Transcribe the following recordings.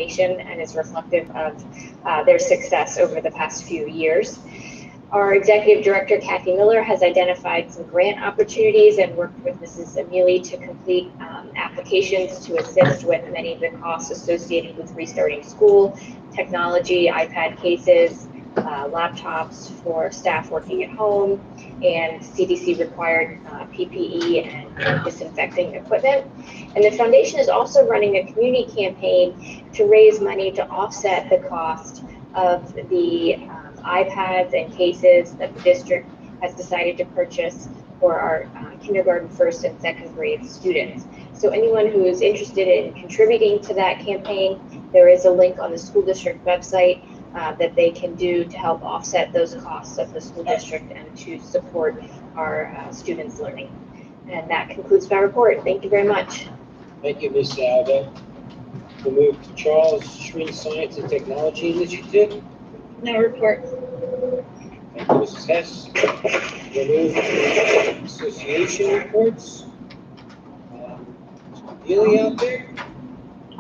and is reflective of their success over the past few years. Our executive director, Kathy Miller, has identified some grant opportunities and worked with Mrs. Amelie to complete applications to assist with many of the costs associated with restarting school, technology, iPad cases, laptops for staff working at home, and CDC required PPE and disinfecting equipment. And the foundation is also running a community campaign to raise money to offset the cost of the iPads and cases that the district has decided to purchase for our kindergarten, first and second grade students. So anyone who is interested in contributing to that campaign, there is a link on the school district website that they can do to help offset those costs of the school district and to support our students' learning. And that concludes my report. Thank you very much. Thank you, Ms. Alva. We'll move to Charles Schrein Science and Technology Initiative. No report. Thank you, Mrs. Hess. We'll move to association reports. Mr. Dealey out there?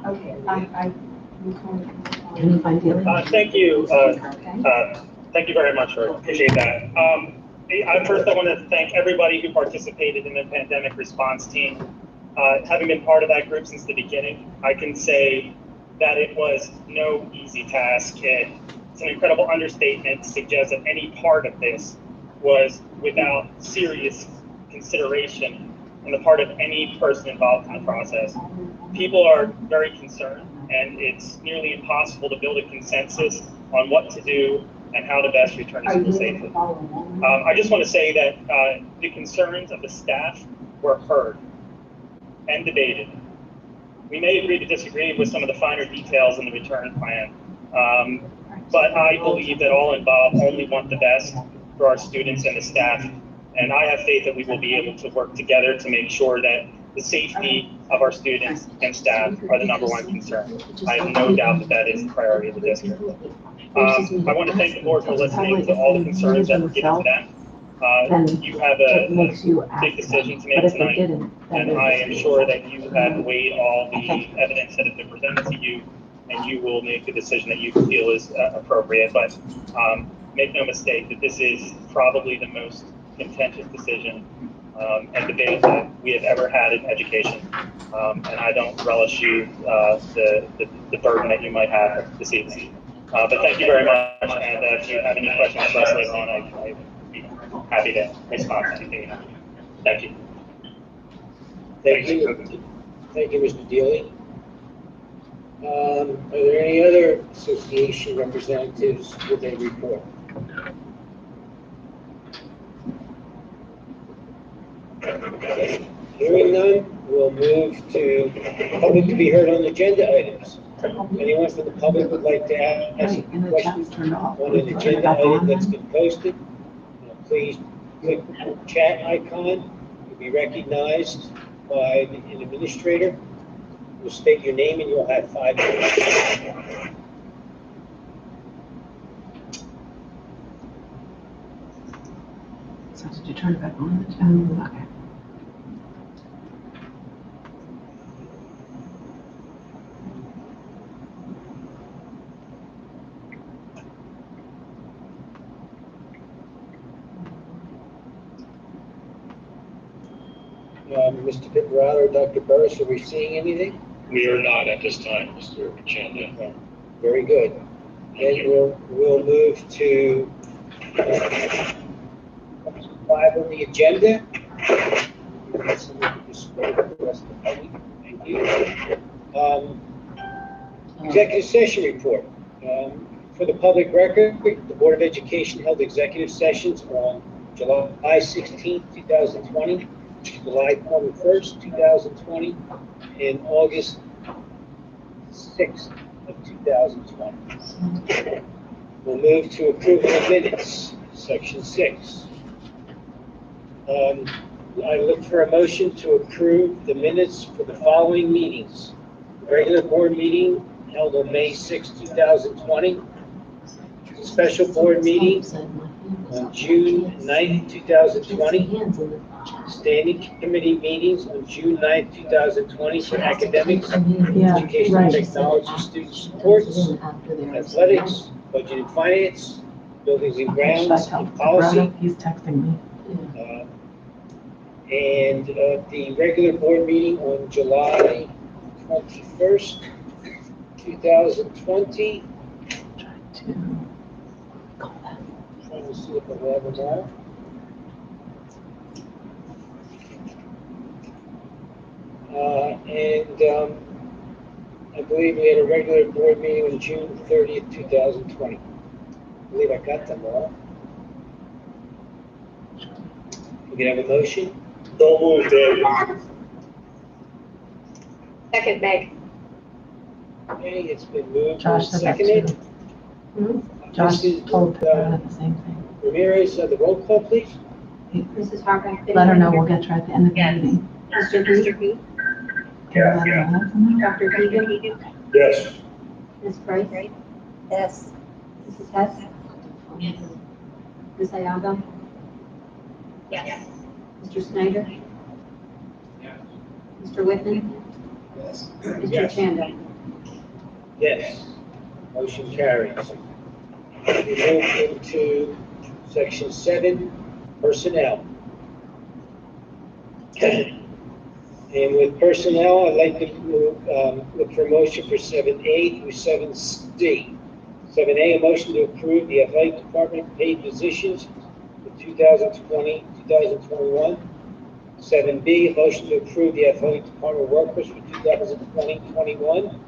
Okay, Can you find Dealey? Thank you. Thank you very much, sir. Appreciate that. First, I want to thank everybody who participated in the pandemic response team. Having been part of that group since the beginning, I can say that it was no easy task. It's an incredible understatement to suggest that any part of this was without serious consideration on the part of any person involved in the process. People are very concerned, and it's nearly impossible to build a consensus on what to do and how to best return to school safely. I just want to say that the concerns of the staff were heard and debated. We may agree to disagree with some of the finer details in the return plan, but I believe that all involved only want the best for our students and the staff, and I have faith that we will be able to work together to make sure that the safety of our students and staff are the number one concern. I have no doubt that that is the priority of the district. I want to thank the board for listening to all the concerns that were given to them. You have a big decision to make tonight, and I am sure that you have weighed all the evidence that has been presented to you, and you will make the decision that you feel is appropriate. But make no mistake that this is probably the most contentious decision and debate that we have ever had in education, and I don't relish you the burden that you might have this evening. But thank you very much, and if you have any questions for us later on, I'd be happy to respond to anything you have. Thank you. Thank you. Thank you, Mr. Dealey. Are there any other association representatives with a report? Okay. Hearing none, we'll move to public to be heard on agenda items. Anyone from the public would like to ask a question on an agenda item that's been posted, please click the chat icon. You'll be recognized by an administrator. You'll state your name and you'll have 5 minutes. So did you turn it back on? Okay. Mr. Piperata or Dr. Burris, are we seeing anything? We are not at this time, Mr. Chanda. Okay. Very good. Then we'll move to 5 on the agenda. Thank you. Executive session report. For the public record, the Board of Education held executive sessions on July 16, 2020, July 21st, 2020, and August 6th of 2020. We'll move to approval of minutes, section 6. I look for a motion to approve the minutes for the following meetings. Regular board meeting held on May 6, 2020. Special board meeting on June 9, 2020. standing committee meetings on June 9th, 2020 for academics, Yeah, education, right. technology, student supports, athletics, budget and finance, buildings and grounds, and policy. He's texting me. And the regular board meeting on July 21st, 2020. Try to call that. Trying to see if I have them all. I believe we had a regular board meeting on June 30th, 2020. I believe I got them all. We can have a motion? Don't move, David. Second, Meg. Okay, it's been moved Josh and said that seconded. too. Josh Mrs. told Pamela the same thing. Ramirez, the roll call, please. Mrs. Hartman. Let her know we'll get her at the end of the Yes. meeting. Mr. Booth. Booth? Can you let her know somehow? Dr. Keegan. Yes. Ms. Price. Yes. Mrs. Hess. Ms. Ayago. Yes. Mr. Snyder. Mr. Whitman. Yes. Mr. Chanda. Yes. Motion carries. We move into section 7, personnel. And with personnel, I'd like to look for a motion for 7A through 7C. 7A, a motion to approve the athletic department paid positions for 2020, 2021. 7B, a motion to approve the athletic department workers for 2020, 21.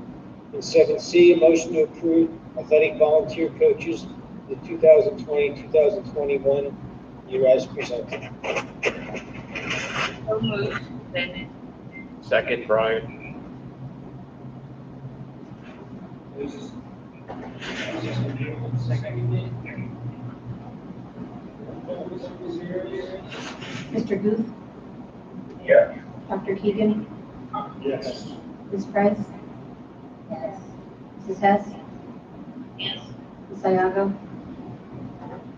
And 7C, a motion to approve athletic volunteer coaches for the 2020, 2021 year as presented. So moved, Bennett. Second, Brian. Mr. Booth. Yeah. Dr. Keegan. Yes. Ms. Price. Yes. Mrs. Hess. Yes. Ms. Ayago.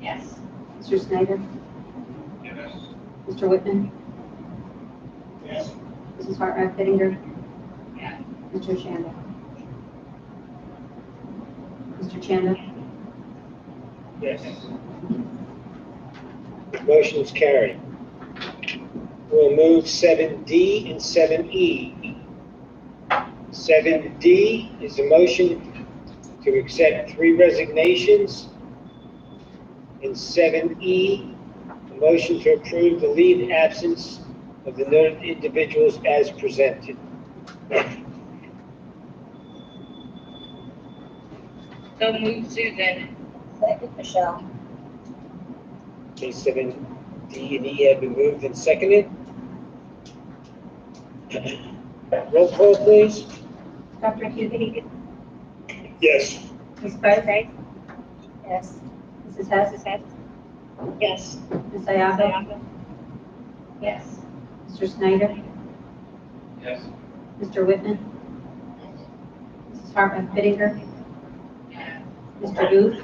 Yes. Mr. Snyder. Yes. Mr. Whitman. Yes. Mrs. Hartman Pittinger. Yes. Mr. Chanda. Mr. Chanda. Yes. Motion is carried. We'll move 7D and 7E. 7D is a motion to accept 3 resignations. And 7E, a motion to approve the leave and absence of the noted individuals as presented. So moved, Susan. Second, Michelle. Okay, 7D and E have been moved and seconded. Roll call, please. Dr. Keegan. Yes. Ms. Price. Yes. Mrs. Hess. Yes. Ms. Ayago. Yes. Mr. Snyder. Yes. Mr. Whitman. Mrs. Hartman Pittinger. Mr. Booth.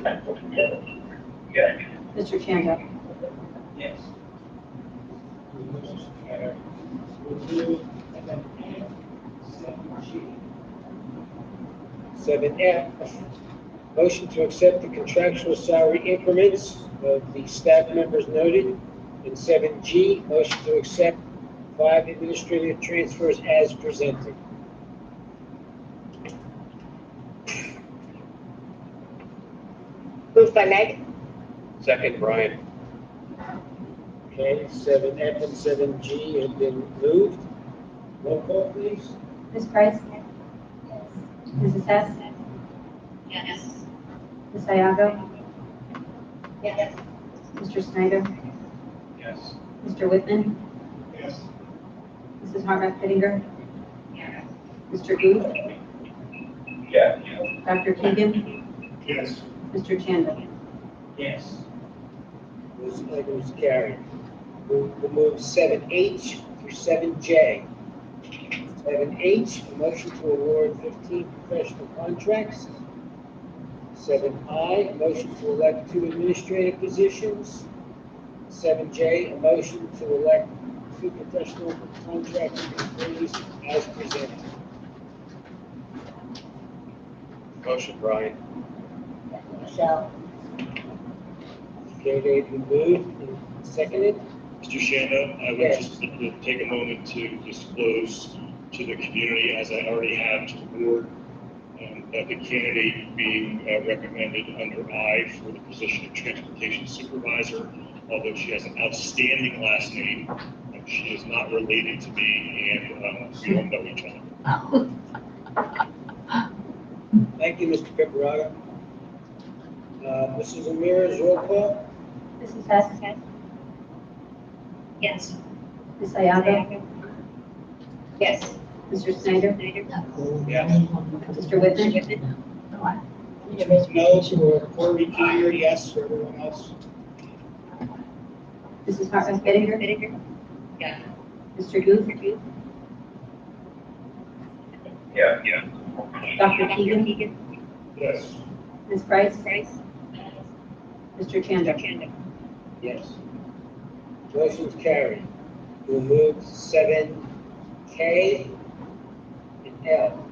Yeah. Mr. Chanda. Yes. 7F, motion to accept the contractual salary increments of the staff members noted. And 7G, motion to accept 5 administrative transfers as presented. Moved by Meg. Second, Brian. Okay, 7F and 7G have been moved. Roll call, please. Ms. Price. Mrs. Hess. Yes. Ms. Ayago. Yes. Mr. Snyder. Yes. Mr. Whitman. Yes. Mrs. Hartman Pittinger. Yes. Mr. Booth. Yeah. Dr. Keegan. Yes. Mr. Chanda. Yes. Those items carried. We'll move 7H through 7J. 7H, a motion to award 15 professional contracts. 7I, a motion to elect 2 administrative positions. 7J, a motion to elect two professional contracted employees as presented. Motion, Brian. Michelle. Okay, they've been moved and seconded. Mr. Shanda, I would Yes. just like to take a moment to disclose to the community, as I already have to the board, that the candidate being recommended under I for the position of transportation supervisor, although she has an outstanding last name, she is not related to me, and we don't know each other. Thank you, Mr. Piparato. Mrs. Ramirez, roll call. Mrs. Hess? Yes. Ms. Ayago? Yes. Mr. Snyder? Yes. Mr. Whitman? No for Corey Junior, yes for everyone else. Mrs. Hartman Bettinger? Yeah. Mr. Booth? Yeah. Dr. Keegan? Yes. Ms. Price? Mr. Chandler? Yes. Motion's carried. We'll move 7K and L.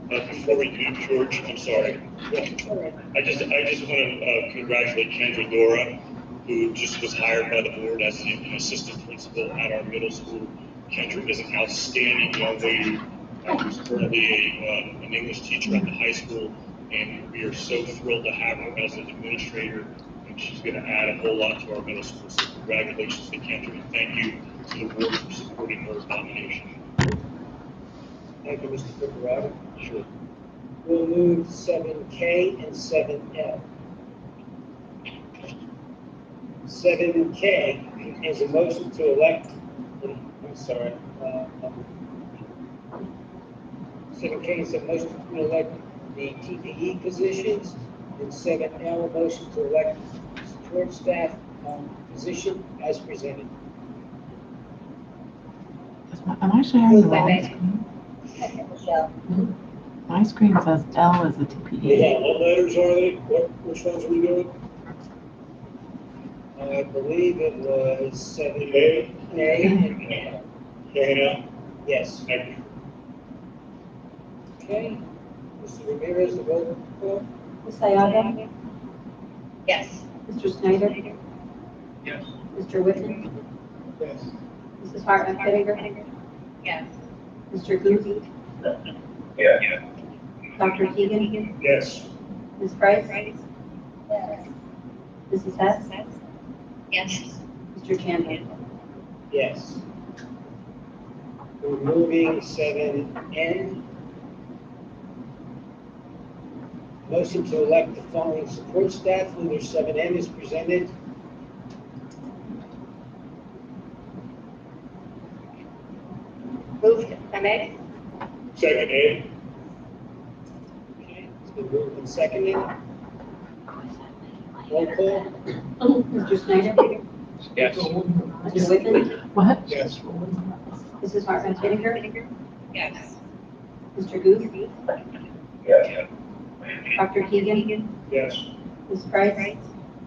Before we do, George, I'm sorry. I just want to congratulate Kendra Dora, who just was hired by the board as an assistant principal at our middle school. Kendra is an outstanding young lady, who's currently an English teacher at the high school, and we are so thrilled to have her as an administrator, and she's going to add a whole lot to our middle school. So congratulations to Kendra, and thank you to the board for supporting her nomination. Thank you, Mr. Piparato. Sure. We'll move 7K and 7L. 7K is a motion to elect, I'm sorry, 7K is a motion to elect the TPE positions, and 7L, a motion to elect support staff position as presented. Am I sharing the Moved by wrong Meg. screen? Michelle. My screen says L is the Yeah, TPE. what letters are they? Which ones are we doing? I believe it was 7A and L. Yes. Thank you. Okay. Mr. Ramirez, the roll call? Ms. Ayago? Yes. Mr. Snyder? Yes. Mr. Whitman? Yes. Mrs. Hartman Bettinger? Yes. Mr. Booth? Yeah. Dr. Keegan? Yes. Ms. Price? Yes. Mrs. Hess? Yes. Mr. Chandler? Yes. Removing 7N. Motion to elect the following support staff under 7N is presented. Moved by Meg. Second, Ed. Okay, it's been moved and seconded. Roll call? Mr. Snyder? Yes. Mr. Whitman? What? Yes. Mrs. Hartman Bettinger? Yes. Mr. Booth? Yeah. Dr. Keegan? Yes. Ms. Price?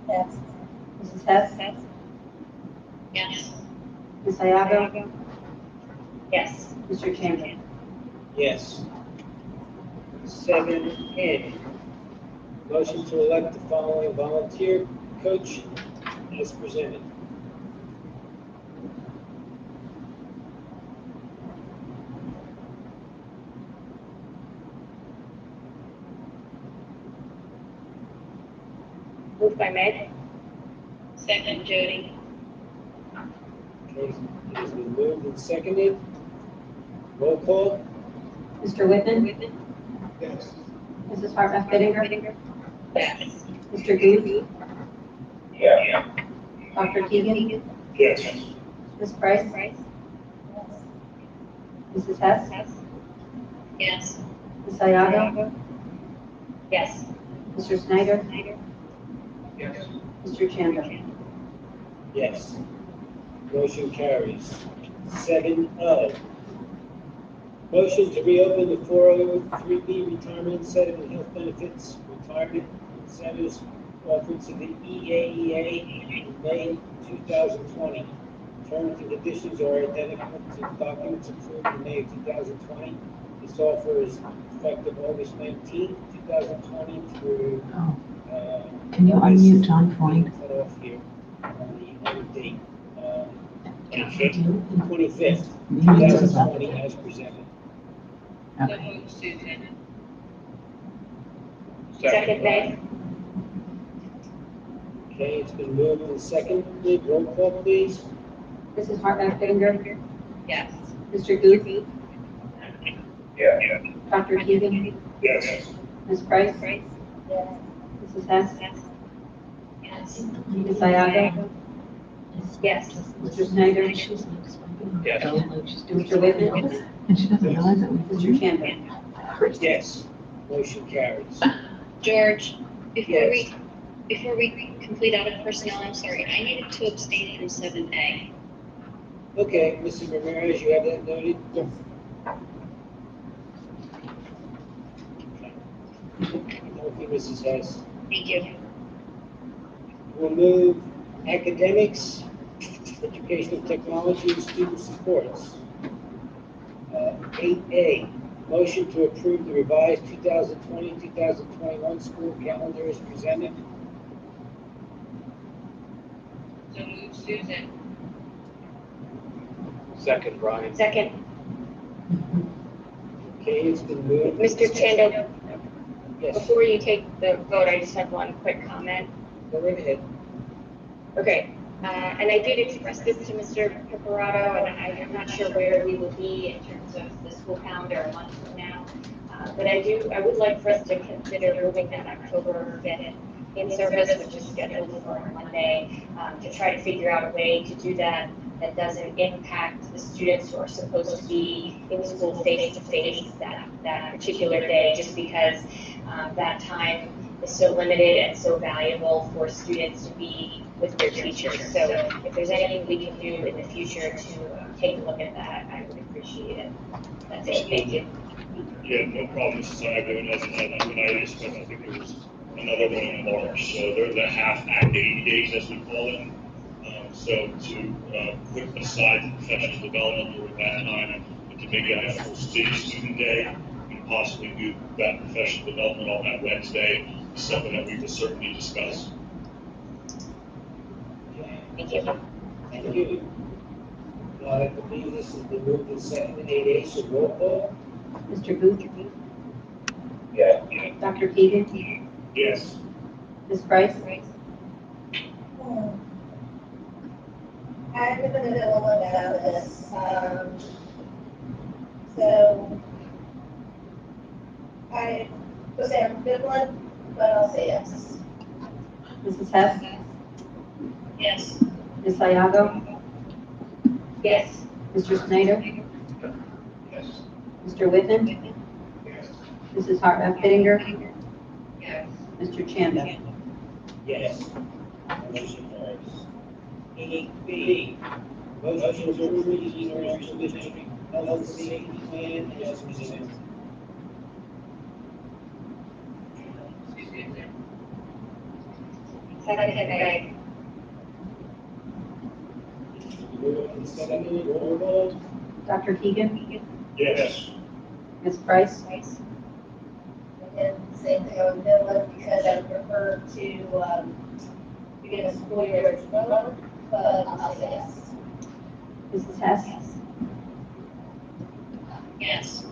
Yes. Mrs. Hess? Yes. Ms. Ayago? Yes. Mr. Chandler? Yes. 7N. Motion to elect the following volunteer coach as presented. Moved by Meg. Second, Jody. Okay, it has been moved and seconded. Roll call? Mr. Whitman? Yes. Mrs. Hartman Bettinger? Yes. Mr. Booth? Yeah. Dr. Keegan? Yes. Ms. Price? Mrs. Hess? Yes. Ms. Ayago? Yes. Mr. Snyder? Yes. Mr. Chandler? Yes. Motion carries. 7O. Motion to reopen the 403B retirement incentive and health benefits retirement incentives offered to the EAEA in May 2020 terms and conditions are identical to documents approved in May of 2020. This offer is effective August 19th, 2020 through, Oh, uh, can you August- unmute John Freund? Cut off here on the date. 25th? 25th, Meeting is 2020 as presented. Okay. Second, Meg. Okay, it's been moved and seconded. Roll call, please. Mrs. Hartman Finger, Yes. Mr. Booth, Yeah. Dr. Keegan, Yes. Ms. Price, Yes. Mrs. Hess, Yes. Ms. Iago, Yes. Mr. Snyder, Yes. Mr. Whitman, And she doesn't realize that we Mr. Chandler. Yes, motion carries. George, Yes. before we complete out of personnel, I'm sorry, I needed to abstain from 7A. Okay, Mrs. Ramirez, you have that noted? Yes. Okay, Mrs. Hess. Thank you. We'll move academics, educational technology, and student supports. 8A, motion to approve the revised 2020-2021 school calendar is presented. So move, Susan. Second, Brian. Second, Okay, it's been moved. Mr. Chando, Yes, before you take the vote, I just have one quick comment. go right ahead. Okay, and I did express this to Mr. Piparato, and I'm not sure where we will be in terms of the school calendar a month from now. But I would like for us to consider moving that October 5th in service, which is scheduled for Monday, to try to figure out a way to do that that doesn't impact the students who are supposed to be in school face to face that particular day, just because that time is so limited and so valuable for students to be with their teachers. So if there's anything we can do in the future to take a look at that, I would appreciate it. That's it, thank you. Yeah, no problem, Mrs. Igo, and as when I discussed, I think there was another one in March, so they're the half-act 80 days, as we call it. So to put aside professional development during that time, and to make that a full student day, and possibly do that professional development on that Wednesday, is something that we will certainly discuss. Thank you. Thank you. I believe this is the move to second 8A, so roll call. Mr. Booth, Yeah. Dr. Keegan, Yes. Ms. Price, I'm in the middle about this. So I was ambivalent, but I'll say yes. Mrs. Hess, Yes. Ms. Iago, Yes. Mr. Snyder, Yes. Mr. Whitman, Yes. Mrs. Hartman Finger, Yes. Mr. Chandler. Yes. Motion carries. 8B, motion to approve the International District Health and Safety Plan as presented. Second, Meg. Moved and seconded, roll call. Dr. Keegan, Yes. Ms. Price, And same thing, I'm ambivalent because I prefer to begin a school year as well, but I'll say yes. Mrs. Hess, Yes.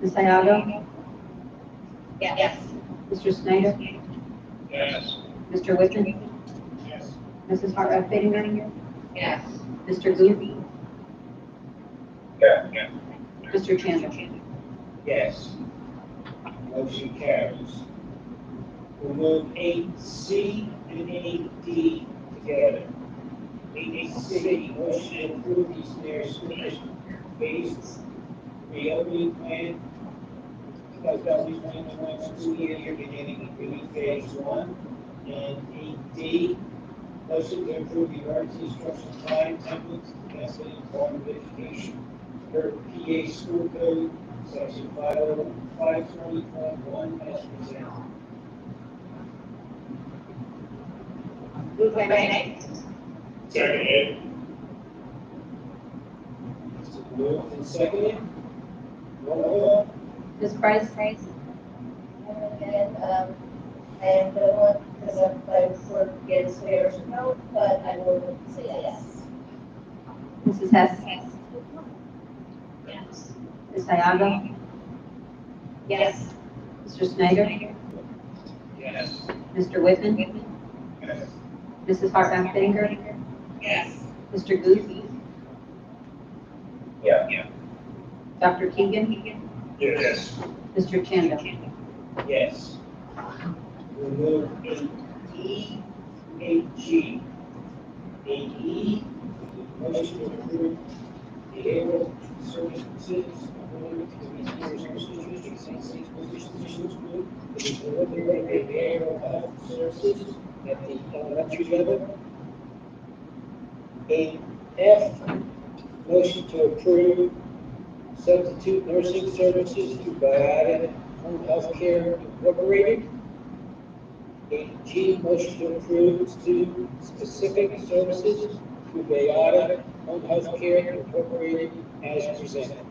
Ms. Iago, Yes. Mr. Snyder, Yes. Mr. Whitman, Yes. Mrs. Hartman Finger, Yes. Mr. Booth, Yeah. Mr. Chandler. Yes. Motion carries. We'll move 8C and 8D together. 8C, motion to approve the Snare School District-based reopening plan, 2020-21 school year beginning with phase 1. And 8D, motion to approve the emergency instruction time templates, testing and Department of Education per PA School Code, section 520.1 as presented. Moved by Meg. Second. Moved and seconded. Roll call. Ms. Price? And again, I am the one, because I'm for getting spares no, but I will say yes. Mrs. Hess? Yes. Ms. Iago? Yes. Mr. Snyder? Yes. Mr. Whitman? Yes. Mrs. Hartranft Finger? Yes. Mr. Booth? Yeah. Dr. Keegan? Yes. Mr. Chanda? Yes. We move 8E, 8G. 8E, motion to approve behavioral services according to the Eastern Institute, St. State's Position Group, which is delivering behavioral health services at the elementary level. 8F, motion to approve substitute nursing services through Biotic Home Healthcare Incorporated. 8G, motion to approve student-specific services through Biotic Home Healthcare Incorporated as presented.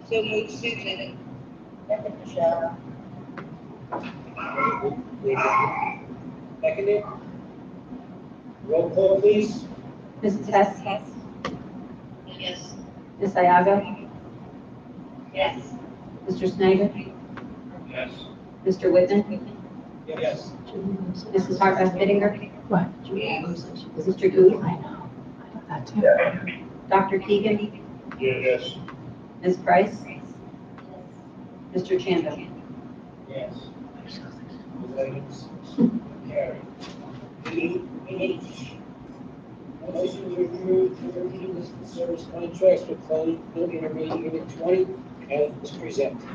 So move Susan. Second, Michelle. Seconded. Roll call, please. Mrs. Hess? Yes. Ms. Iago? Yes. Mr. Snyder? Yes. Mr. Whitman? Yes. Mrs. Hartranft Finger? What? Mr. Booth? I know. I know that too. Dr. Keegan? Yes. Ms. Price? Mr. Chanda? Yes. Items carried. 8H, motion to approve 13 listed service contracts with Clone Intermediate Unit 20 as presented.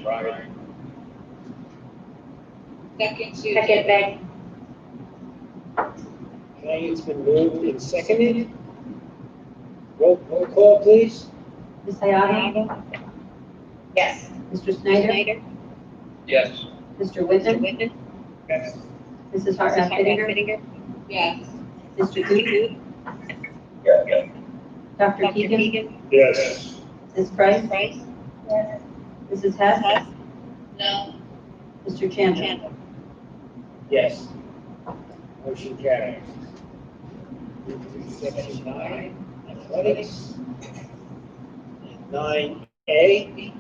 Right. Second Susan. Second, Meg. Okay, it's been moved and seconded. Roll call, please. Ms. Iago? Yes. Mr. Snyder? Yes. Mr. Whitman? Yes. Mrs. Hartranft Finger? Yes. Mr. Booth? Yeah. Dr. Keegan? Yes. Ms. Price? Yes. Mrs. Hess? No. Mr. Chanda? Yes. Motion carries. Move to section 9, athletics. 9A,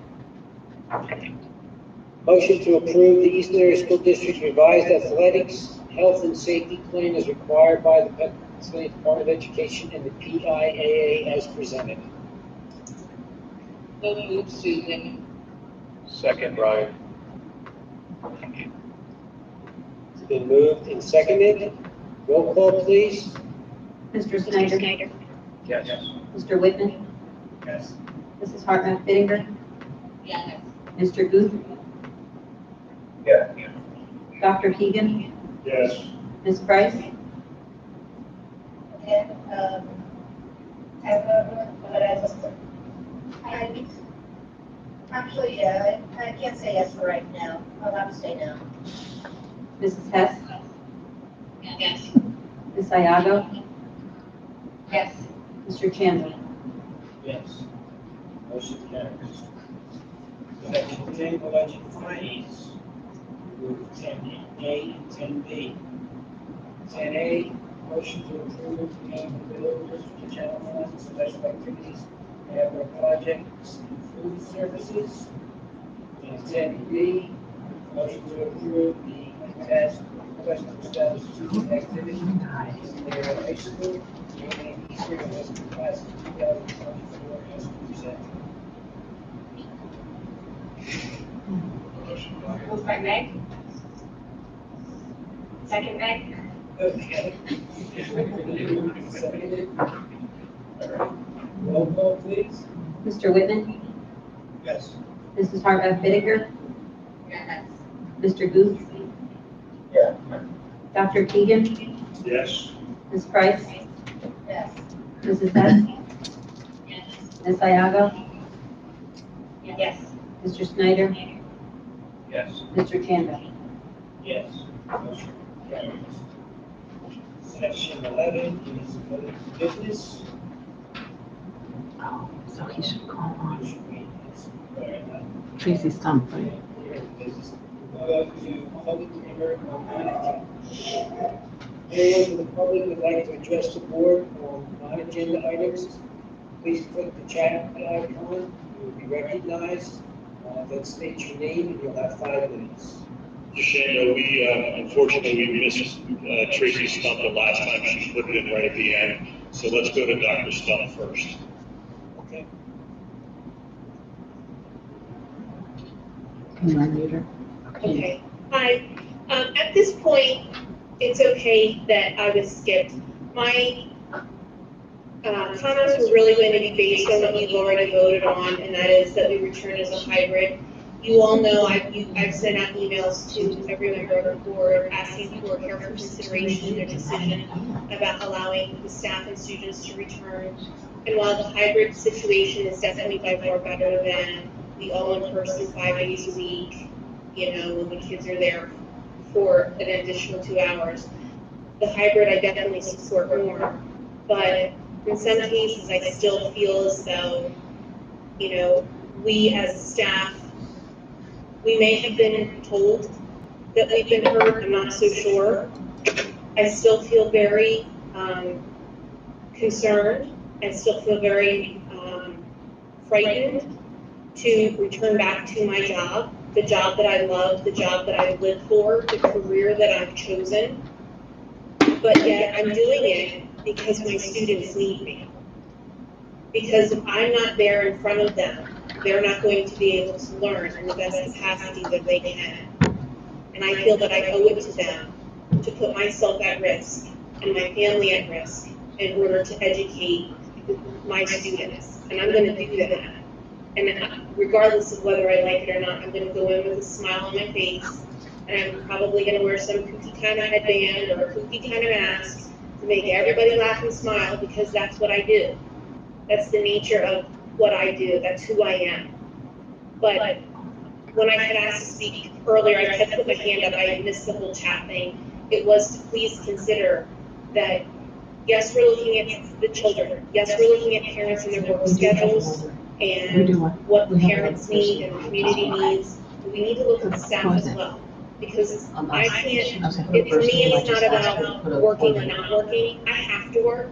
motion to approve the Eastern Area School District's revised athletics, health and safety plan as required by the Pennsylvania Department of Education and the PIAA as presented. So move Susan. Second, Brian. It's been moved and seconded. Roll call, please. Mr. Snyder? Yes. Mr. Whitman? Yes. Mrs. Hartranft Finger? Yes. Mr. Booth? Yeah. Dr. Keegan? Yes. Ms. Price? And, I have another one, but actually, yeah, I can't say yes for right now. I'll have to say no. Mrs. Hess? Yes. Ms. Iago? Yes. Mr. Chanda? Yes. Motion carries. Section 10, budget finance. Move 10A and 10B. 10A, motion to approve the bills to general funds, special activities, capital projects, and food services. And 10B, motion to approve the attached request to establish student activity in their high school, and Eastern Western class of 2024 as presented. Moved by Meg. Second, Meg. Okay. Roll call, please. Mr. Whitman? Yes. Mrs. Hartranft Finger? Yes. Mr. Booth? Yeah. Dr. Keegan? Yes. Ms. Price? Yes. Mrs. Hess? Yes. Ms. Iago? Yes. Mr. Snyder? Yes. Mr. Chanda? Yes. Motion carries. Section 11 is other business. Oh, so he should call on Should we- Tracy Stump, right? We'll go to public member on non-agenda. Anyone from the public would like to address the board on non-agenda items, please click the chat icon. You will be recognized. Then state your name and you'll have 5 minutes. Shane, we, unfortunately, we missed Tracy Stump the last time. She put it in right at the end. So let's go to Dr. Stump first. Okay. Can you unmute her? Okay, hi. At this point, it's okay that I was skipped. My comments were really going to be based on what you've already voted on, and that is that we return as a hybrid. You all know I've sent out emails to every member of the board asking for careful consideration in their decision about allowing the staff and students to return. And while the hybrid situation is definitely by far better than the all-in-person 5 days a week, you know, when the kids are there for an additional 2 hours, the hybrid I definitely support more. But in some cases, I still feel as though, you know, we as staff, we may have been told that we've been heard, I'm not so sure. I still feel very concerned. I still feel very frightened to return back to my job, the job that I love, the job that I live for, the career that I've chosen. But yet I'm doing it because my students need me. Because if I'm not there in front of them, they're not going to be able to learn in the best capacity that they can. And I feel that I owe it to them to put myself at risk and my family at risk in order to educate my students. And I'm going to do that. And regardless of whether I like it or not, I'm going to go in with a smile on my face. And I'm probably going to wear some kooky kind of headband or a kooky kind of mask to make everybody laugh and smile, because that's what I do. That's the nature of what I do. That's who I am. But when I had asked to speak earlier, I had put my hand up. I missed the whole chat thing. It was to please consider that, yes, we're looking at the children. Yes, we're looking at parents and their work schedules and what parents need and the community needs. But we need to look at the staff as well. Because I can't, for me, it's not about working or not working. I have to work.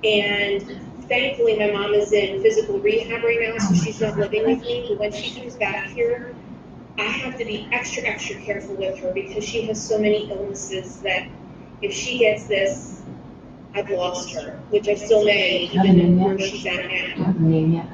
And thankfully, my mom is in physical rehab right now, so she's not living with me. But when she comes back here, I have to be extra, extra careful with her because she has so many illnesses that if she gets this, I've lost her, which I still may, even where she's at now.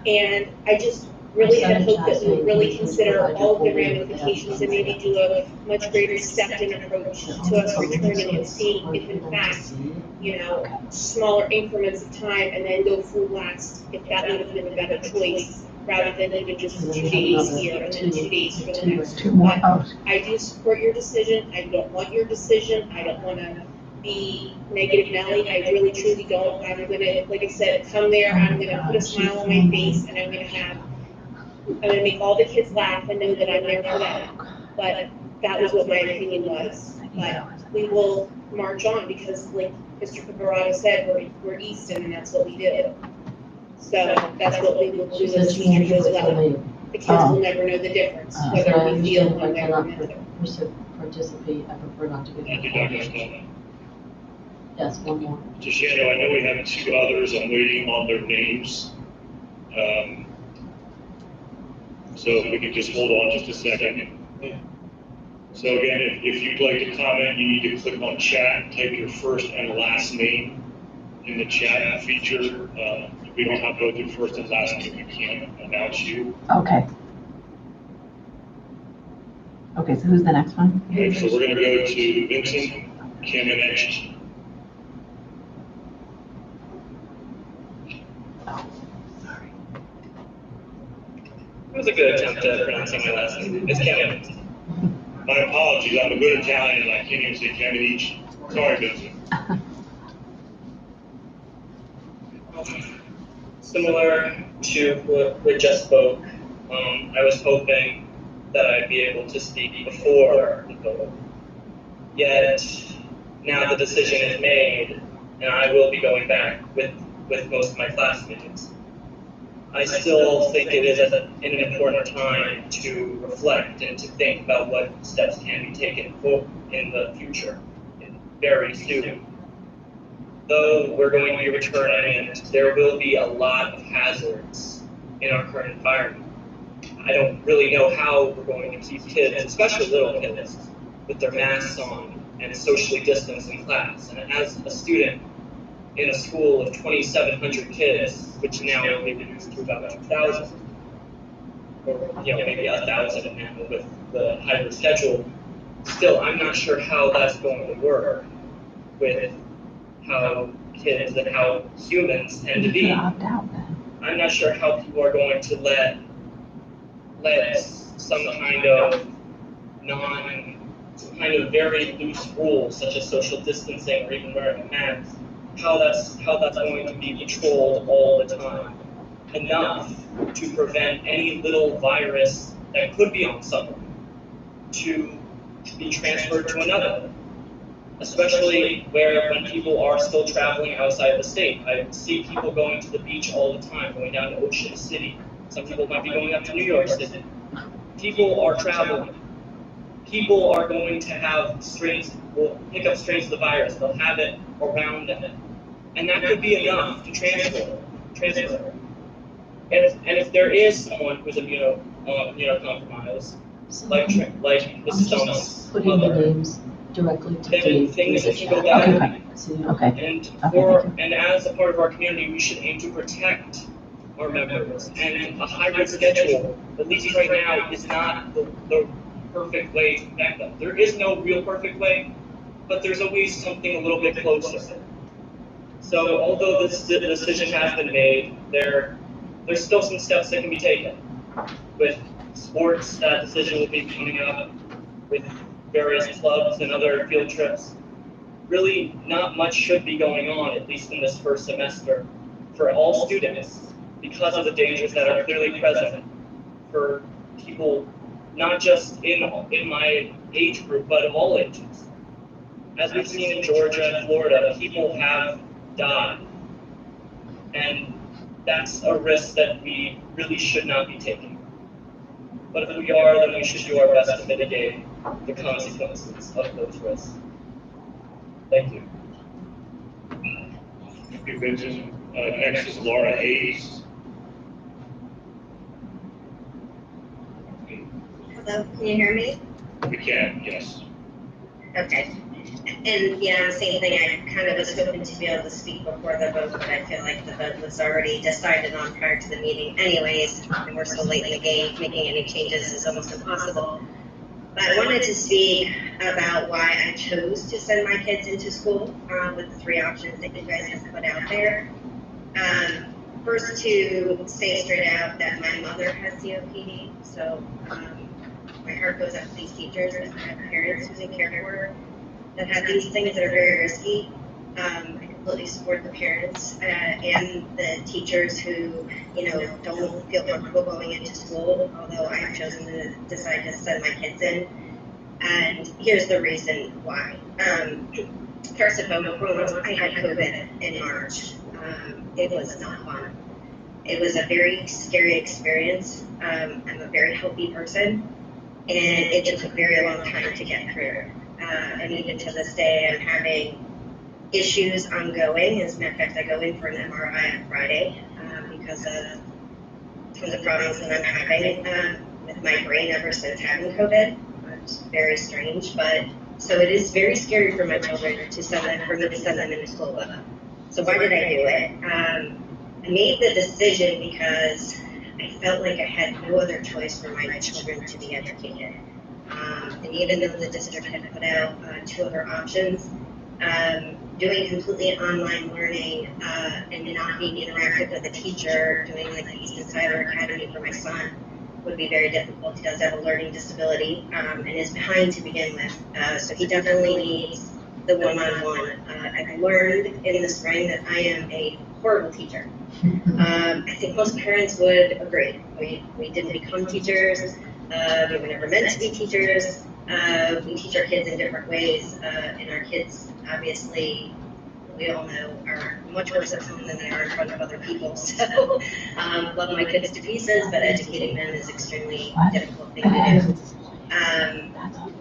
And I just really had hoped that we would really consider all of the ramifications and maybe do a much greater stepped-in approach to us returning and seeing if in fact, you know, smaller increments of time and then go full blast if that would have been a better choice rather than even just 2 days here and then 2 days for the next. But I do support your decision. I don't want your decision. I don't want to be negative Nelly. I really truly don't. I'm gonna, like I said, come there. I'm gonna put a smile on my face and I'm gonna make all the kids laugh and know that I'm there for them. But that was what my opinion was. But we will march on because, like Mr. Caparado said, we're Easton and that's what we do. So that's what we will do as teachers as well. The kids will never know the difference, whether we feel one way or another. Participate, I prefer not to be. Thank you, Dr. Stump. Yes, one more. To Shano, I know we have 2 others. I'm waiting on their names. So if we could just hold on just a second. So again, if you'd like to comment, you need to click on chat, type your first and last name in the chat feature. If we don't have both your first and last name, we can't announce you. Okay. Okay, so who's the next one? Okay, so we're going to go to Vincent Kamenich. It was a good attempt at pronouncing my last name. It's Kevin. My apologies, I'm a good Italian and I can't even say Kamenich. Sorry, Vincent. Similar to what we just spoke, I was hoping that I'd be able to speak before the vote. Yet, now the decision is made, and I will be going back with most of my classmates. I still think it is an important time to reflect and to think about what steps can be taken in the future, very soon. Though we're going to be returning, and there will be a lot of hazards in our current environment. I don't really know how we're going to keep kids, especially little kids, with their masks on and socially distanced in class. And as a student in a school of 2,700 kids, which now may be reduced to about 2,000, or maybe 1,000 now with the hybrid schedule, still I'm not sure how that's going to work with how kids and how humans tend to be. I'm not sure how people are going to let some kind of very loose rules such as social distancing or even wearing a mask, how that's going to be controlled all the time, enough to prevent any little virus that could be on someone to be transferred to another. Especially when people are still traveling outside of the state. I see people going to the beach all the time, going down to Ocean City. Some people might be going up to New York City. People are traveling. People are going to have will pick up strains of the virus. They'll have it around them. And that could be enough to transfer. And if there is someone who's immunocompromised, like the Stump's Putting the mother, names directly to then Dave. things can go bad. Okay. And as a part of our community, we should aim to protect our members. And a hybrid schedule, at least right now, is not the perfect way to protect them. There is no real perfect way, but there's always something a little bit closer. So although this decision has been made, there's still some steps that can be taken. With sports, that decision will be coming up. With various clubs and other field trips. Really, not much should be going on, at least in this first semester, for all students, because of the dangers that are clearly present for people, not just in my age group, but of all ages. As we've seen in Georgia and Florida, people have died. And that's a risk that we really should not be taking. But if we are, then we should do our best to mitigate the consequences of those risks. Thank you. Thank you, Vincent. Next is Laura Hayes. Hello, can you hear me? We can, yes. Okay. And same thing, I kind of was hoping to be able to speak before the vote, but I feel like the vote was already decided on prior to the meeting anyways, and we're so late in the game, making any changes is almost impossible. But I wanted to speak about why I chose to send my kids into school with the 3 options that you guys have put out there. First, to say straight out that my mother has COPD, so my heart goes out to these teachers that have parents who they care for that have these things that are very risky. I completely support the parents and the teachers who, don't feel comfortable going into school, although I have chosen to decide to send my kids in. And here's the reason why. First and foremost, I had COVID in March. It was not fun. It was a very scary experience. I'm a very healthy person, and it took a very long time to get through. And even to this day, I'm having issues ongoing. As a matter of fact, I go in for an MRI on Friday because of tons of problems that I'm having with my brain ever since having COVID. It's very strange, but so it is very scary for my children to send them into school. So why did I do it? I made the decision because I felt like I had no other choice for my children to be educated. And even though the district had put out 2 other options, doing completely online learning and not being interactive with the teacher, doing like the Easton Cyber Academy for my son would be very difficult. He does have a learning disability and is behind to begin with, so he definitely needs the one-on-one. I've learned in the spring that I am a horrible teacher. I think most parents would agree. We didn't become teachers. We were never meant to be teachers. We teach our kids in different ways, and our kids, obviously, we all know, are much worse at home than they are in front of other people. So, love my kids to pieces, but educating them is extremely difficult thing to do.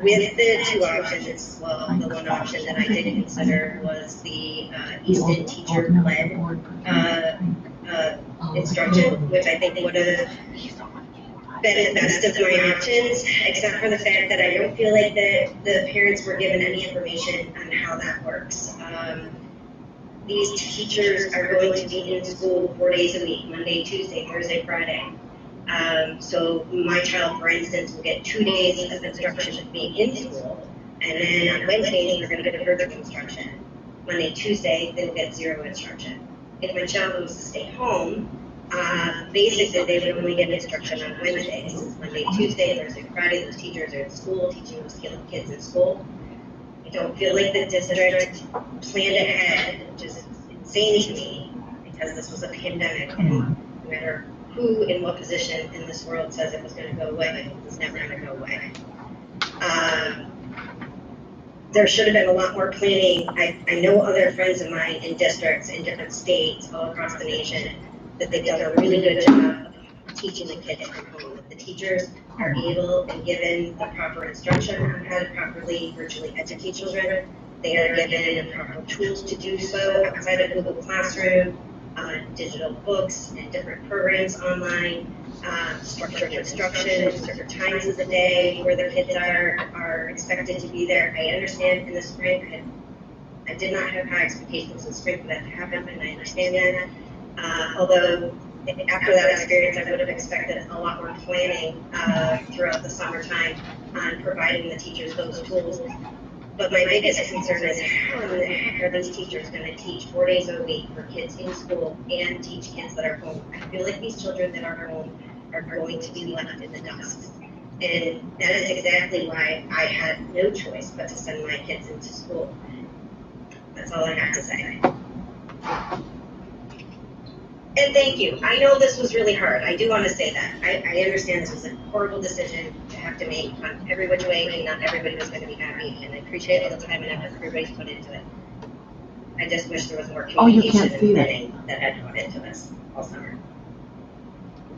With the two options, well, the one option that I did consider was the Easton teacher-led instruction, which I think would have been the best of my options, except for the fact that I don't feel like the parents were given any information on how that works. These teachers are going to be in school 4 days a week, Monday, Tuesday, Thursday, Friday. So my child, for instance, will get 2 days of instruction being in school, and then on Wednesdays, they're going to get a virtual instruction. Monday, Tuesday, they will get 0 instruction. If my child was to stay home, basically they would only get instruction on Wednesdays. Monday, Tuesday, Thursday, Friday, those teachers are in school, teaching those kids in school. I don't feel like the district planned ahead, which is insane to me, because this was a pandemic, and no matter who in what position in this world says it was going to go away, it was never going to go away. There should have been a lot more planning. I know other friends of mine in districts in different states all across the nation that they've done a really good job of teaching the kids from home. The teachers are able and given the proper instruction on how to properly virtually educate children. They are given the proper tools to do so outside of Google Classroom, digital books and different programs online, structured instruction, certain times of the day where the kids are expected to be there. I understand in the spring, I did not have high expectations in the spring for that to happen, and I understand that. Although after that experience, I would have expected a lot more planning throughout the summertime on providing the teachers those tools. But my biggest concern is how in the heck are these teachers going to teach 4 days a week for kids in school and teach kids that are home? I feel like these children that are home are going to be left in the dust. And that is exactly why I had no choice but to send my kids into school. That's all I have to say. And thank you. I know this was really hard. I do want to say that. I understand this was a horrible decision to have to make on every which way, and not everybody was going to be happy. And I appreciate all the time and effort everybody's put into it. I just wish there was more communication and planning that had gone into this all summer.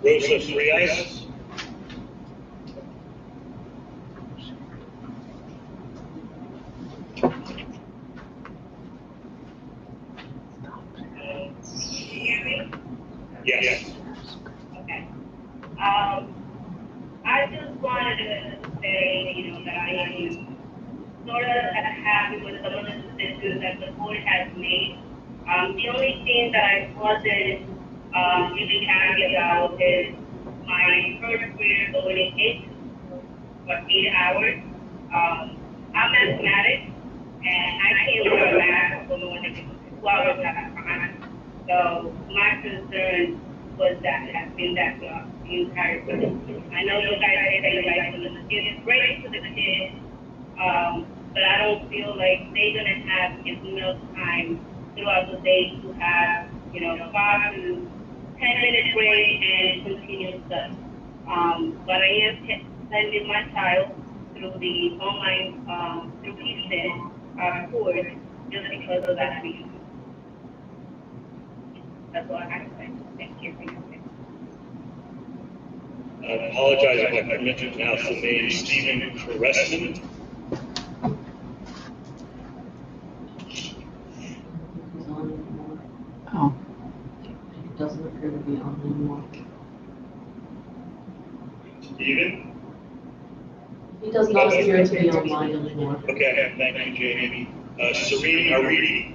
Rosa Frias? Yes. Okay. I just wanted to say, that I am sort of happy with some of the decisions that the board has made. The only thing that I wasn't really happy about is my first grade going into for 8 hours. I'm asthmatic, and I can't wear a mask for more than 2 hours at a time. So my concern was that the entire thing. I know you guys say that you like to give grace to the kids, but I don't feel like they're gonna have enough time throughout the day to have 5 to 10 minute break and continue study. But I am sending my child through the online through Easton course just because of that reason. That's all I have to say. Thank you. I apologize if I mispronounced the name, Stephen Cressman. Oh, it doesn't appear to be on anymore. Stephen? He does not appear to be online anymore. Okay, thank you, Jamie. Serene Aridi?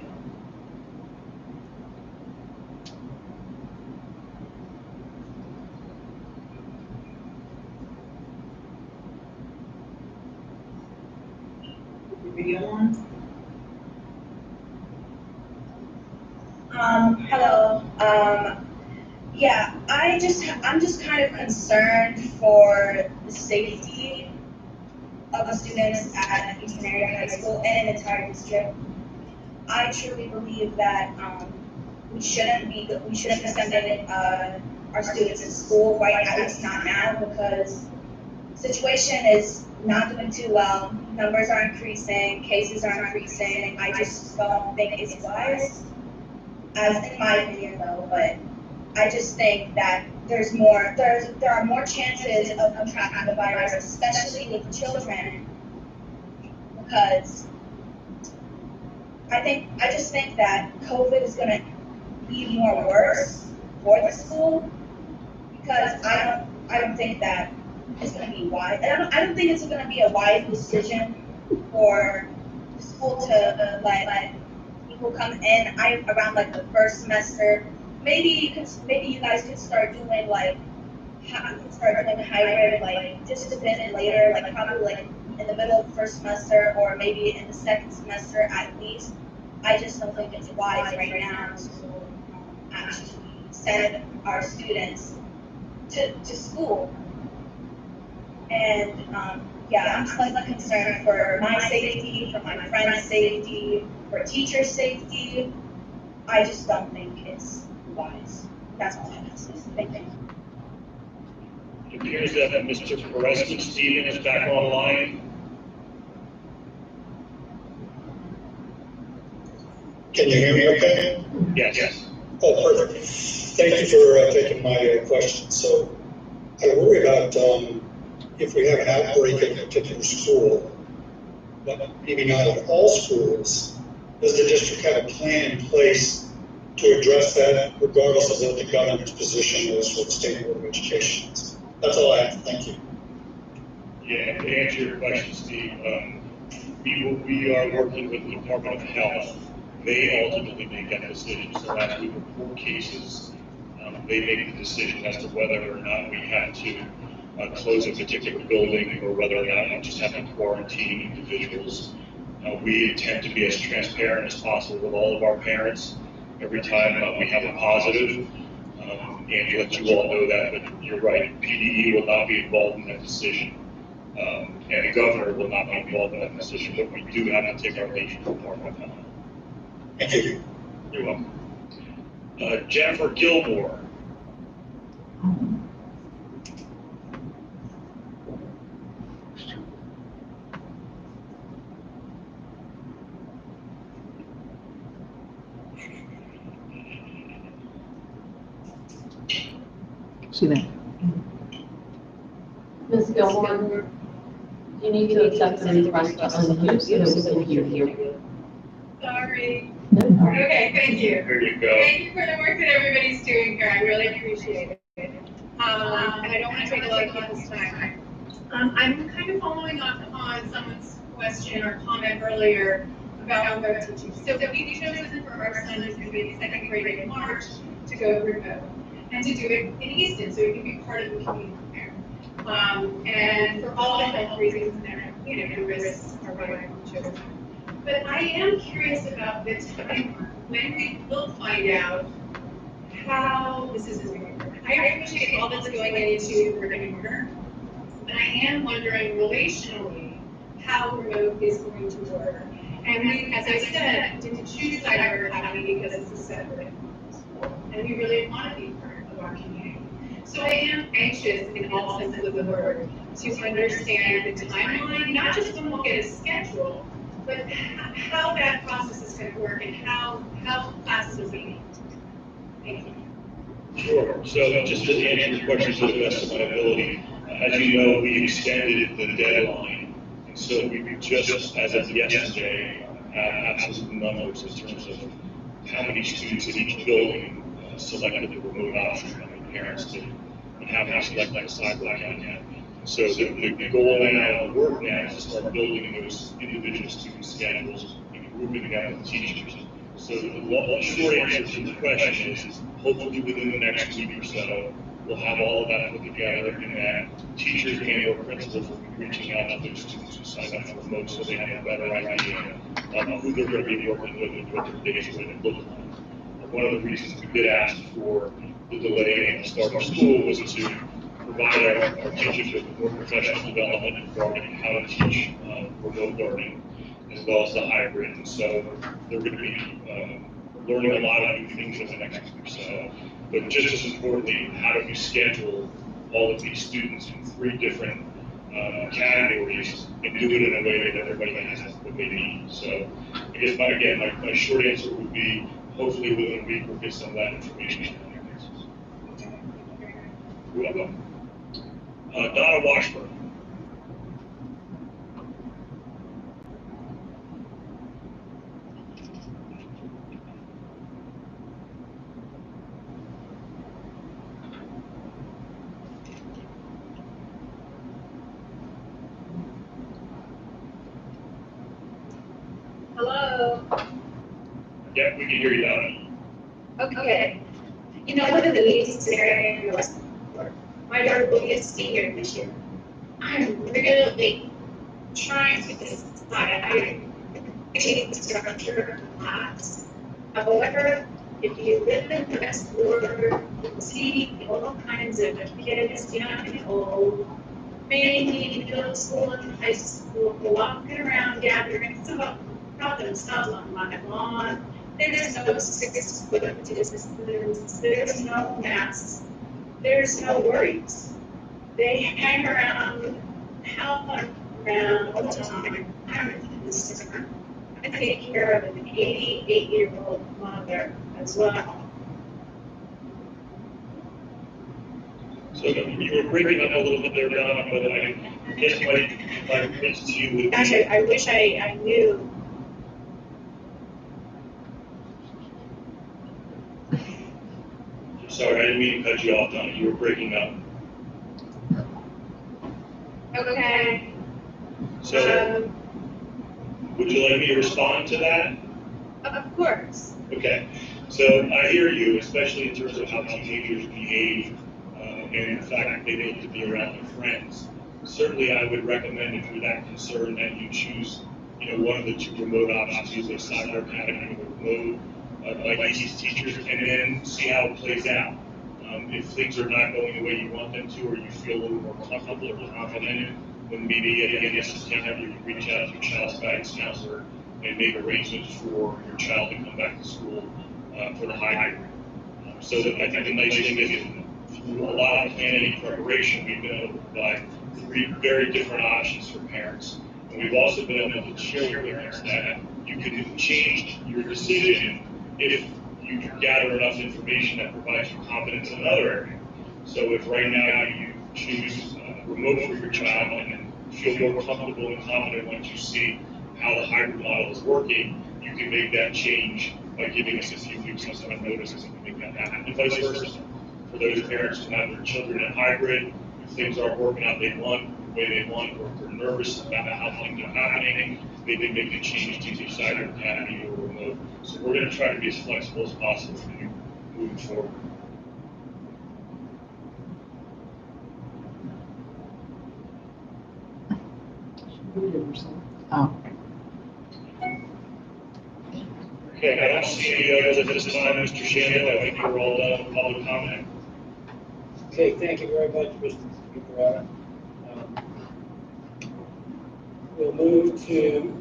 Video on? Hello. Yeah, I'm just kind of concerned for the safety of the students at Eastern Area High School and an entire district. I truly believe that we shouldn't be sending our students to school right at least not now, because situation is not doing too well. Numbers are increasing, cases are increasing. I just don't think it's wise, as in my opinion though, but I just think that there are more chances of contracting the virus, especially with children, because I just think that COVID is gonna be more worse for the school, because I don't think that it's gonna be wise. I don't think it's gonna be a wise decision for the school to let people come in around like the first semester. Maybe you guys could start doing like hybrid, like just a bit later, like probably like in the middle of the first semester or maybe in the second semester at least. I just don't think it's wise right now to actually send our students to school. And yeah, I'm slightly concerned for my safety, for my friend's safety, for teacher safety. I just don't think it's wise. That's all I have to say. Thank you. It appears that Mr. Preston Stephen is back online. Can you hear me okay? Yes. Oh, perfect. Thank you for taking my question. So I worry about if we have an outbreak in a particular school, but maybe not at all schools, does the district have a plan in place to address that regardless of what the governor's position is with the State Board of Education? That's all I have. Thank you. Yeah, to answer your question, Steve, we are working with the Department of Health. They ultimately make that decision. So as we report cases, they make the decision as to whether or not we have to close a particular building or whether or not we just have to quarantine individuals. We intend to be as transparent as possible with all of our parents every time we have a positive, and let you all know that. But you're right, PDE will not be involved in that decision, and the governor will not be involved in that decision. But we do have to take our lead from the Department of Health. Thank you. You're welcome. Jennifer Gilmore. See there. Ms. Gilmore, you need to accept the request to unmute so that we can hear you. Sorry. Okay, thank you. There you go. Thank you for the work that everybody's doing here. I really appreciate it. And I don't want to take a lot of people's time. I'm kind of following up on someone's question or comment earlier about remote teaching. So we've chosen for our son who's going to be in second grade in March to go remote and to do it in Easton so he can be part of the community there. And for all the health reasons and the risks are right for children. But I am curious about the timeline, when we will find out how this is going to work. I appreciate all that's going into brick and mortar, but I am wondering relationally how remote is going to work. And we, as I said, didn't choose Cyber Academy because it's a separate school, and we really want to be part of our community. So I am anxious in all senses of the word to understand the timeline, not just when we'll get a schedule, but how that process is going to work and how classes will be. Thank you. Sure. So just to answer your question to the best of my ability, as you know, we extended the deadline, and so we just, as of yesterday, have absolute numbers in terms of how many students in each building selected the remote option, how many parents did, and how many selected the sidewalk again. So the goal now, the work now, is to start building those individual student schedules and grouping them with teachers. So the short answer to the question is, hopefully within the next week or so, we'll have all of that put together, and that teachers and or principals will be reaching out to those students who sign up for remote so they have a better idea of who they're going to be working with and what their days are going to look like. One of the reasons we did ask for the delay in the start of school was to provide our teachers with more professional development regarding how to teach remote learning, as well as the hybrid. And so they're going to be learning a lot of new things in the next week or so. But just as importantly, how do we schedule all of these students in 3 different categories and do it in a way that everybody has what they need. So I guess my short answer would be hopefully within a week we'll get some of that information. You're welcome. Donna Washburn. Hello. Yeah, we can hear you, Donna. Okay. You know, one of the meetings scenario was my daughter will be a senior this year. I'm really trying to decide how to change the structure of the class. However, if you live in the West Border, you see all kinds of kids, young and old, maybe middle school and high school, walking around gathering some about themselves on my lawn. There's no 6 foot distance, there's no masks, there's no worries. They hang around, help around all the time. I'm in the summer. I take care of an 88-year-old mother as well. So you were breaking up a little bit there, Donna, but I guess my message to you would be. Gosh, I wish I knew. Sorry, I didn't mean to cut you off, Donna. You were breaking up. Okay. So, would you like me to respond to that? Of course. Okay. So I hear you, especially in terms of how teenagers behave and the fact that they need to be around their friends. Certainly, I would recommend if you're that concerned that you choose, one of the 2 remote options, either Cyber Academy or remote, like these teachers, and then see how it plays out. If things are not going the way you want them to, or you feel a little more comfortable or confident, then maybe at the end of September you can reach out to your child's guidance counselor and make arrangements for your child to come back to school for the hybrid. So I think the nice thing is, through a lot of planning and preparation, we've been able to provide 3 very different options for parents. And we've also been able to share with parents that you can change your decision if you gather enough information that provides you confidence in another area. So if right now you choose remote for your child and then feel more comfortable and confident once you see how the hybrid model is working, you can make that change by giving us a few weeks of notice and we can make that happen, and vice versa. For those parents who have their children in hybrid, if things aren't working out the way they want, or if they're nervous about how things are happening, they can make a change to either Cyber Academy or remote. So we're going to try to be as flexible as possible for you moving forward. Oh. Okay, I don't see any others at this time, Mr. Shannon. I think we're all done with public comment. Okay, thank you very much, Mr. Speaker. We'll move to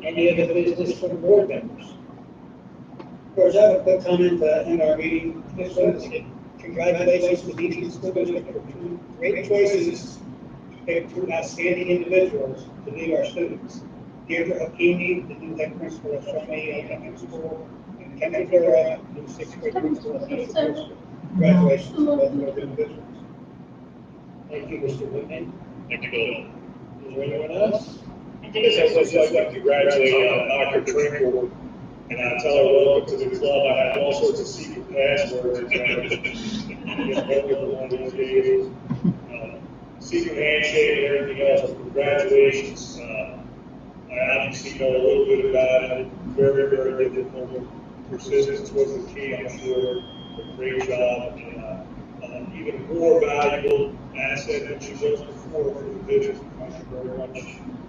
any other business from board members. Of course, I have a quick comment in our meeting. This was congratulations to Meeting School District for 2 great choices, picked 2 outstanding individuals to lead our students. Deirdre Hakimi, the new head principal of Shawnee Elementary School, and Kendra Dora, new 6th grade principal of Central School. Congratulations to both of those individuals. Thank you, Mr. Whitman. Thank you, Bill. Is there anyone else? Yes, I would just like to congratulate Dr. Trinkle, and I tell her welcome to the club. I have all sorts of secret passwords and one of these days. Secret handshake and everything else, but congratulations. I obviously know a little bit about it. Very, very difficult. Persistence was the key, I'm sure. A great job. And even more valuable asset than she was before for the business. Thank you very much.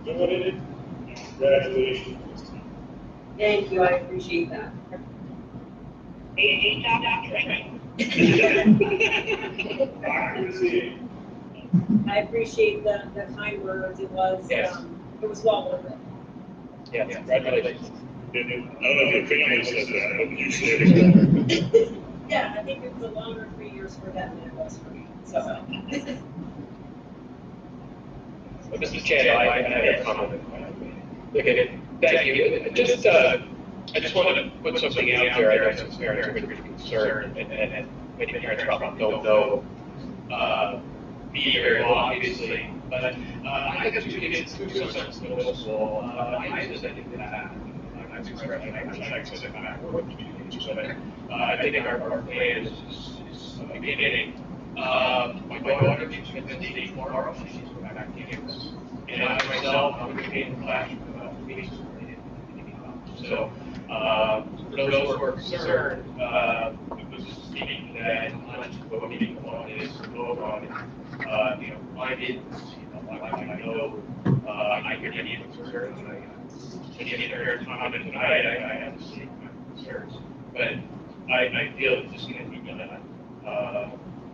Doing it. Congratulations. Thank you, I appreciate that. Hey, Dr. I appreciate the kind words. It was, it was well worth it. Yeah, congratulations. I don't know if your family said that, I hope you said it. Yeah, I think it was a longer 3 years for them than it was for me, so. Mr. Chair, I had a comment. Okay, thank you. Just, I just wanted to put something out there. I know some parents are going to be concerned, and many parents probably don't know me very well, obviously. But I got 2 kids, 2 sons in middle school. I just think that I'm expressing, I wish I could sit back and work with you, but I think our plan is beginning. My daughter teaches Wednesday tomorrow. She's going back to campus. And I myself, I'm going to be in the classroom about 2 weeks. So, for those who are concerned, it was speaking that much of what we need on is go on, my kids, I know, I hear any concerns, and any parents comment tonight, I have to see my concerns. But I feel it's just going to be done.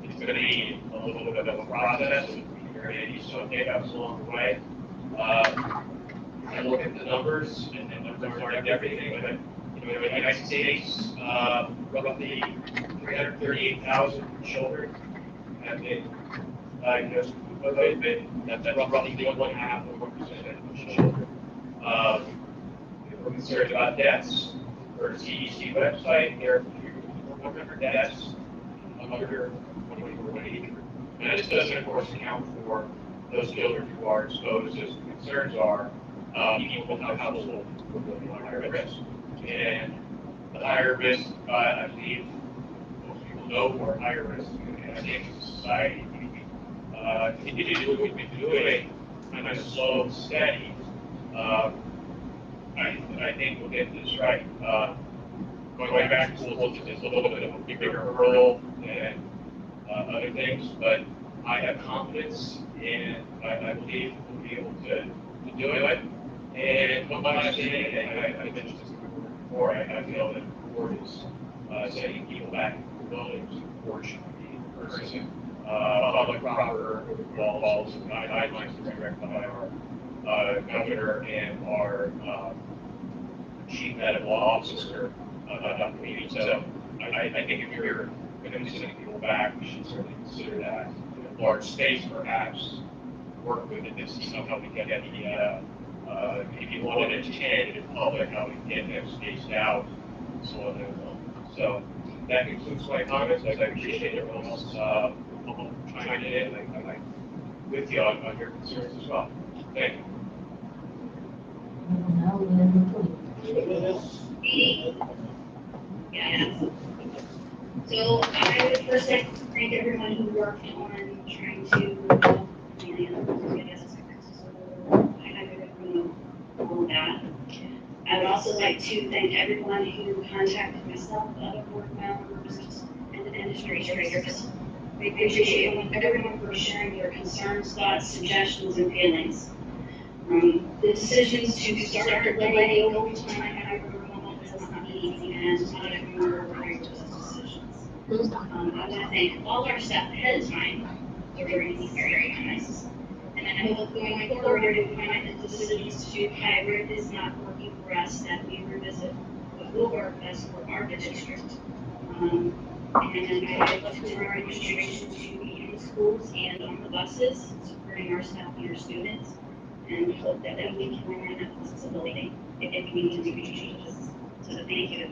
It's going to be a little bit of a process, and so okay, that's along the way. I look at the numbers, and the numbers aren't everything, but in the United States, roughly 338,000 children have been diagnosed with COVID. That's roughly 1.5% of children. We're concerned about deaths. For the CDC website, there are 400 deaths under 24 age group. And this doesn't, of course, account for those children who are exposed, as the concerns are, people without household who are living on higher risk. And the higher risk, I believe, most people know who are higher risk in a society. Continue to do what we've been doing, kind of slow and steady. I think we'll get this right. Going back to school is a little bit of a bigger hurdle than other things, but I have confidence, and I believe we'll be able to do it. And one last thing, and I mentioned this before, I feel that the board is sending people back to the buildings, unfortunately, in person. Public proper walls and guidelines directed by our governor and our chief medical officer, Dr. Meeting. So I think if you're going to be sending people back, we should certainly consider that. In a large space, perhaps, work with it to see how we can get the maybe 1 in 10 in public, how we can get them spaced out, so on and so on. So that concludes my comments. I appreciate everyone else chiming in. I'm with you on your concerns as well. Thank you. Yeah. So I would first like to thank everyone who worked on trying to get us successful. I don't know that. I would also like to thank everyone who contacted myself, other board members, and administrators. We appreciate everyone for sharing your concerns, thoughts, suggestions, and feelings. The decisions to start delaying overtime every month is not easy, and not everyone will agree with those decisions. I want to thank all our staff ahead of time during these very times. And I hope going forward, if we find that the decisions to do hybrid is not working for us, that we revisit what will work best for our district. And I look to our administration to be in schools and on the buses, supporting our staff and our students, and hope that we can remain that flexibility if we need to make changes. So thank you.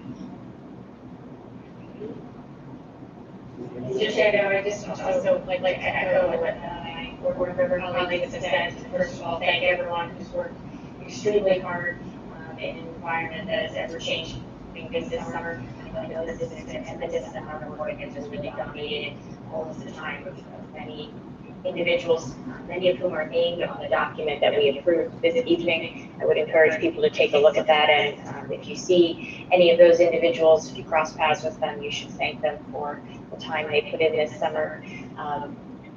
Mr. Chair, I just also like to echo what my board member colleagues have said. First of all, thank everyone who's worked extremely hard in an environment that is ever changing this summer. I know this is a tremendous amount of work and just really dominated all of the time of many individuals, many of whom are named on the document that we approved this evening. I would encourage people to take a look at that, and if you see any of those individuals, if you cross paths with them, you should thank them for the time they put in this summer.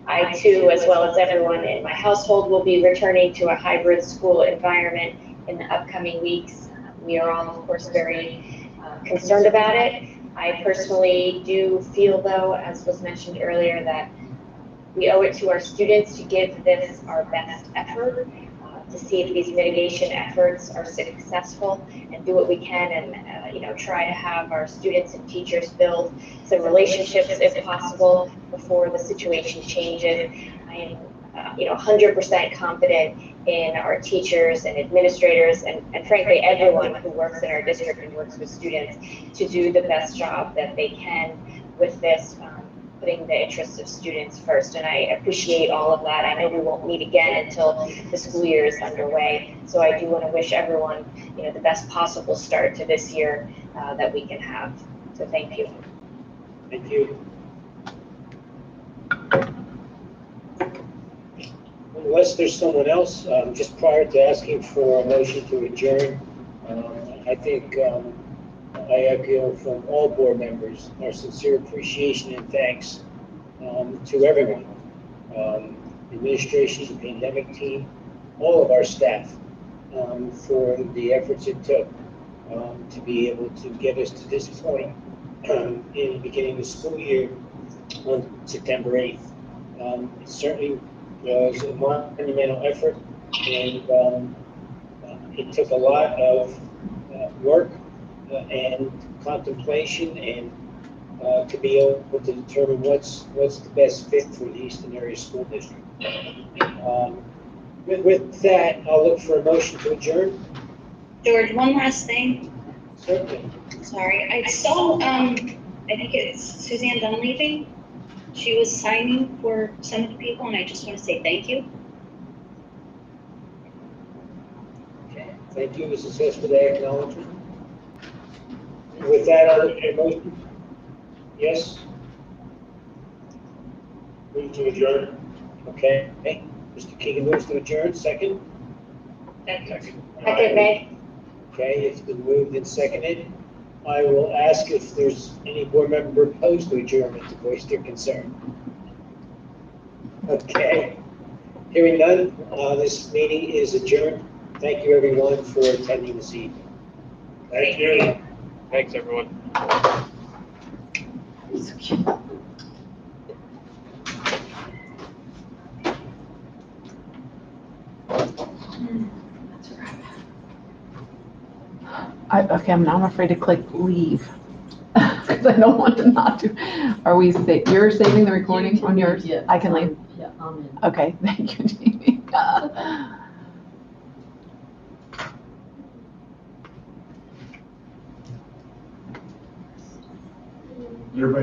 I too, as well as everyone in my household, will be returning to a hybrid school environment in the upcoming weeks. We are all, of course, very concerned about it. I personally do feel, though, as was mentioned earlier, that we owe it to our students to give this our best effort, to see if these mitigation efforts are successful, and do what we can and try to have our students and teachers build some relationships if possible before the situation changes. I am 100% confident in our teachers and administrators and frankly everyone who works in our district and works with students to do the best job that they can with this, putting the interests of students first. And I appreciate all of that. I know we won't meet again until the school year is underway. So I do want to wish everyone, the best possible start to this year that we can have. So thank you. Thank you. Unless there's someone else, just prior to asking for a motion to adjourn, I think I echo from all board members our sincere appreciation and thanks to everyone, administration, the pandemic team, all of our staff for the efforts it took to be able to get us to this point in beginning the school year on September 8th. It certainly was a monumental effort, and it took a lot of work and contemplation and to be able to determine what's the best fit for the Eastern Area School District. With that, I'll look for a motion to adjourn. George, one last thing. Certainly. Sorry, I saw, I think it's Suzanne Dunleavy. She was signing for some of the people, and I just want to say thank you. Okay. Thank you, Mrs. Hess, for that acknowledgement. With that, I'll look for a motion. Yes? Move to adjourn. Okay. Mr. Keegan moves to adjourn. Second? Second, May. Okay, it's been moved and seconded. I will ask if there's any board member opposed to adjournment to voice their concern. Okay. Hearing none, this meeting is adjourned. Thank you, everyone, for attending this evening. Thank you. Thanks, everyone. So cute. Okay, I'm now afraid to click leave because I don't want to not to. Are we? You're saving the recording on yours? Yeah. I can leave. Yeah, I'm in. Okay, thank you, Jamie. Everybody